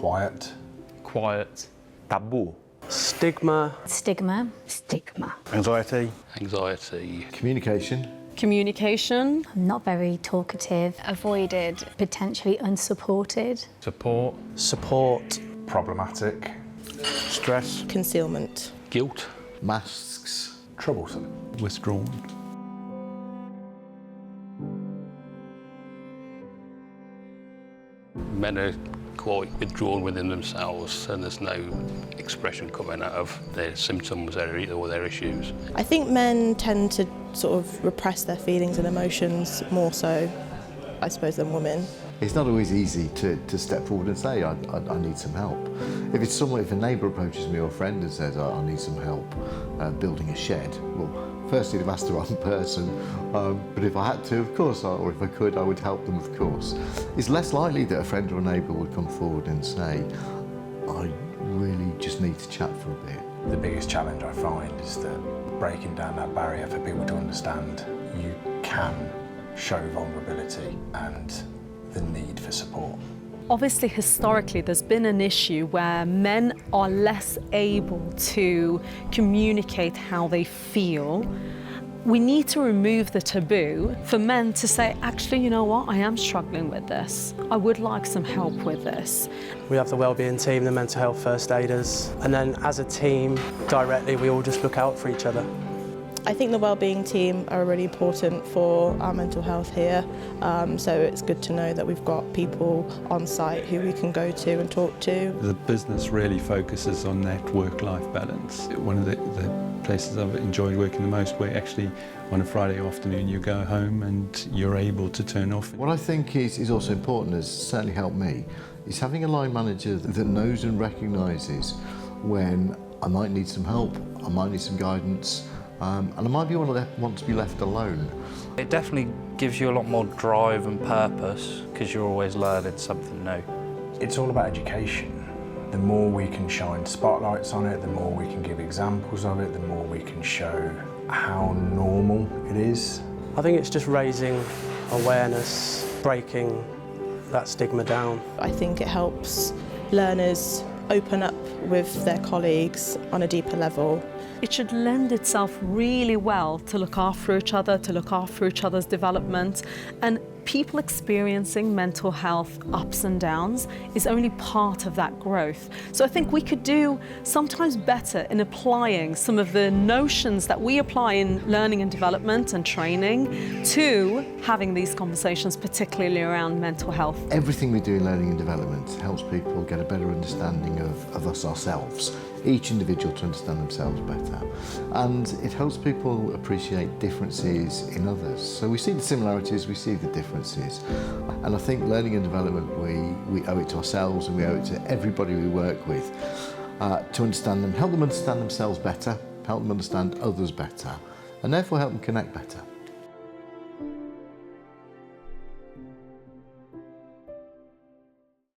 Quiet. Quiet. Taboo. Stigma. Stigma. Stigma. Anxiety. Anxiety. Communication. Communication. Not very talkative. Avoided. Potentially unsupported. Support. Support. Problematic. Stress. Concealment. Guilt. Masks. Troublesome. Withdrawn. Men are quite withdrawn within themselves and there's no expression coming out of their symptoms or their issues. I think men tend to sort of repress their feelings and emotions more so, I suppose, than women. It's not always easy to step forward and say, I need some help. If a neighbour approaches me or a friend and says, I need some help building a shed, well, firstly, they've asked the wrong person, but if I had to, of course, or if I could, I would help them, of course. It's less likely that a friend or a neighbour would come forward and say, I really just need to chat for a bit. The biggest challenge I find is that breaking down that barrier for people to understand you can show vulnerability and the need for support. Obviously, historically, there's been an issue where men are less able to communicate how they feel. We need to remove the taboo for men to say, actually, you know what, I am struggling with this. I would like some help with this. We have the wellbeing team, the mental health first aiders, and then as a team, directly, we all just look out for each other. I think the wellbeing team are really important for our mental health here, so it's good to know that we've got people on site who we can go to and talk to. The business really focuses on that work-life balance. One of the places I've enjoyed working the most, where actually on a Friday afternoon you go home and you're able to turn off. What I think is also important, has certainly helped me, is having a line manager that knows and recognises when I might need some help, I might need some guidance, and I might want to be left alone. It definitely gives you a lot more drive and purpose because you're always learning something new. It's all about education. The more we can shine spotlights on it, the more we can give examples of it, the more we can show how normal it is. I think it's just raising awareness, breaking that stigma down. I think it helps learners open up with their colleagues on a deeper level. It should lend itself really well to look after each other, to look after each other's development, and people experiencing mental health ups and downs is only part of that growth. So I think we could do sometimes better in applying some of the notions that we apply in learning and development and training to having these conversations, particularly around mental health. Everything we do in learning and development helps people get a better understanding of us ourselves, each individual to understand themselves better. And it helps people appreciate differences in others. So we see the similarities, we see the differences. And I think learning and development, we owe it to ourselves and we owe it to everybody we work with to understand them, help them understand themselves better, help them understand others better, and therefore help them connect better.